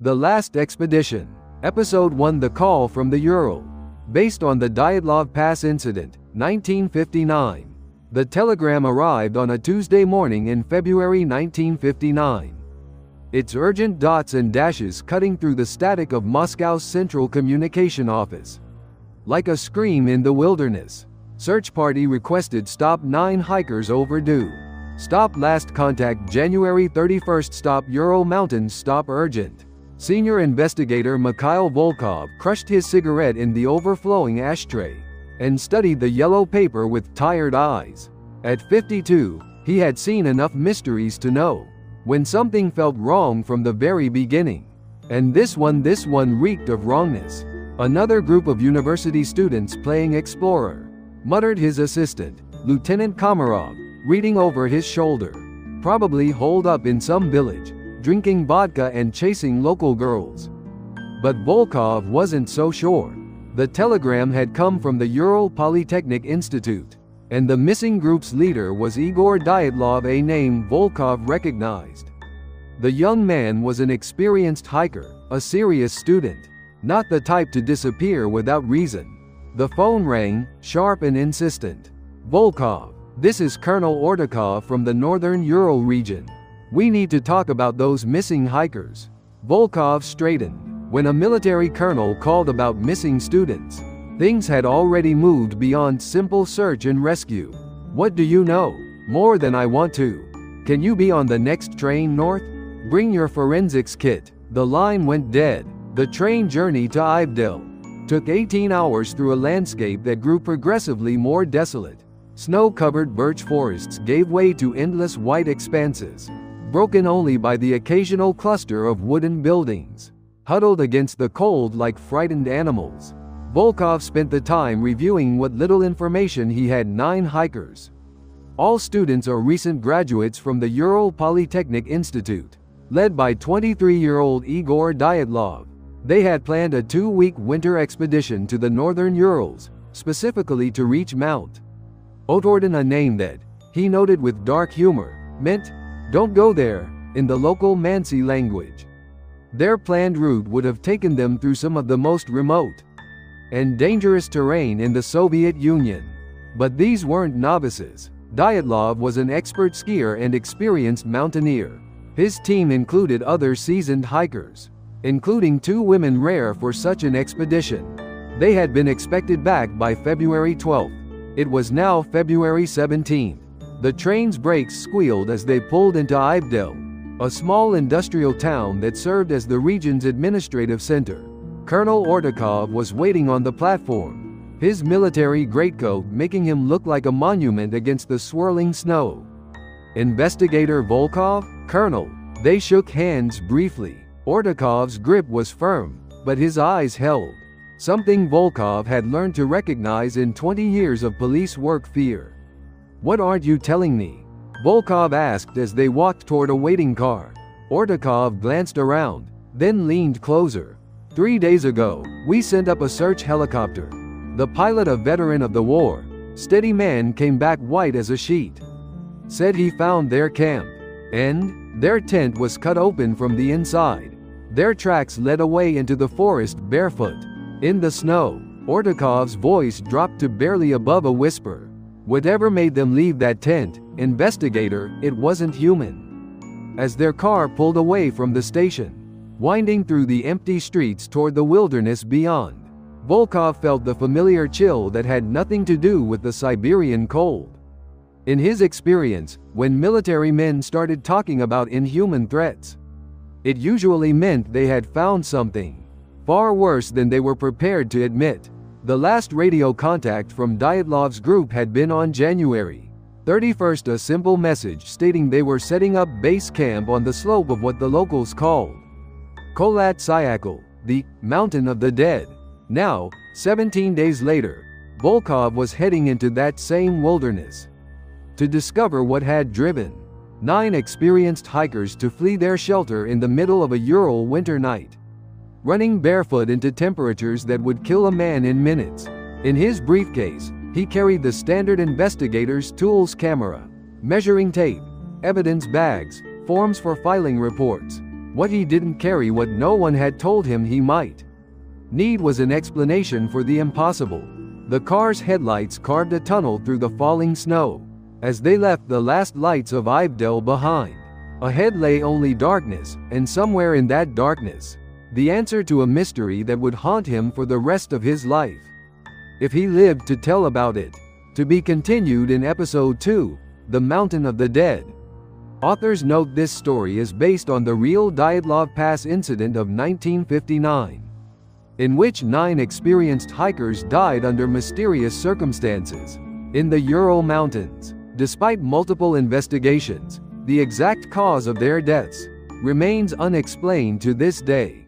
The Last Expedition. Episode 1, The Call from the Ural. Based on the Dyatlov Pass Incident, 1959. The telegram arrived on a Tuesday morning in February 1959. Its urgent dots and dashes cutting through the static of Moscow's Central Communication Office. Like a scream in the wilderness. Search party requested stop 9 hikers overdue. Stop last contact January 31st. Stop Ural Mountains. Stop urgent. Senior investigator Mikhail Volkov crushed his cigarette in the overflowing ashtray and studied the yellow paper with tired eyes. At 52, he had seen enough mysteries to know when something felt wrong from the very beginning. And this one reeked of wrongness. Another group of university students playing explorer, muttered his assistant, Lieutenant Komarov, reading over his shoulder. Probably holed up in some village, drinking vodka and chasing local girls. But Volkov wasn't so sure. The telegram had come from the Ural Polytechnic Institute, and the missing group's leader was Igor Dyatlov, a name Volkov recognized. The young man was an experienced hiker, a serious student, not the type to disappear without reason. The phone rang, sharp and insistent. Volkov, this is Colonel Ordakov from the Northern Ural region. We need to talk about those missing hikers. Volkov straightened. When a military colonel called about missing students, things had already moved beyond simple search and rescue. What do you know? More than I want to. Can you be on the next train north? Bring your forensics kit. The line went dead. The train journey to Ivdel took 18 hours through a landscape that grew progressively more desolate. Snow-covered birch forests gave way to endless white expanses, broken only by the occasional cluster of wooden buildings, huddled against the cold like frightened animals. Volkov spent the time reviewing what little information he had. 9 hikers. All students or recent graduates from the Ural Polytechnic Institute, led by 23-year-old Igor Dyatlov. They had planned a 2-week winter expedition to the northern Urals, specifically to reach Mount Otorden, a name that, he noted with dark humor, meant, "Don't go there," in the local Mansi language. Their planned route would have taken them through some of the most remote and dangerous terrain in the Soviet Union. But these weren't novices. Dyatlov was an expert skier and experienced mountaineer. His team included other seasoned hikers, including 2 women, rare for such an expedition. They had been expected back by February 12th. It was now February 17th. The train's brakes squealed as they pulled into Ivdel, a small industrial town that served as the region's administrative center. Colonel Ordakov was waiting on the platform, his military greatcoat making him look like a monument against the swirling snow. Investigator Volkov? Colonel. They shook hands briefly. Ordakov's grip was firm, but his eyes held. Something Volkov had learned to recognize in 20 years of police work: fear. "What aren't you telling me?" Volkov asked as they walked toward a waiting car. Ordakov glanced around, then leaned closer. 3 days ago, we sent up a search helicopter. The pilot, a veteran of the war, steady man, came back white as a sheet. Said he found their camp, and their tent was cut open from the inside. Their tracks led away into the forest barefoot, in the snow. Ordakov's voice dropped to barely above a whisper. Whatever made them leave that tent, investigator, it wasn't human. As their car pulled away from the station, winding through the empty streets toward the wilderness beyond, Volkov felt the familiar chill that had nothing to do with the Siberian cold. In his experience, when military men started talking about inhuman threats, it usually meant they had found something far worse than they were prepared to admit. The last radio contact from Dyatlov's group had been on January 31st, a simple message stating they were setting up base camp on the slope of what the locals called Kholat Syakhl, the Mountain of the Dead. Now, 17 days later, Volkov was heading into that same wilderness to discover what had driven 9 experienced hikers to flee their shelter in the middle of a Ural winter night, running barefoot into temperatures that would kill a man in minutes. In his briefcase, he carried the standard investigator's tools: camera, measuring tape, evidence bags, forms for filing reports, What he didn't carry, what no one had told him he might need, was an explanation for the impossible. The car's headlights carved a tunnel through the falling snow as they left the last lights of Ivdel behind. Ahead lay only darkness, and somewhere in that darkness, the answer to a mystery that would haunt him for the rest of his life, if he lived to tell about it. To be continued in Episode 2, The Mountain of the Dead. Authors note this story is based on the real Dyatlov Pass incident of 1959, in which 9 experienced hikers died under mysterious circumstances in the Ural Mountains. Despite multiple investigations, the exact cause of their deaths remains unexplained to this day.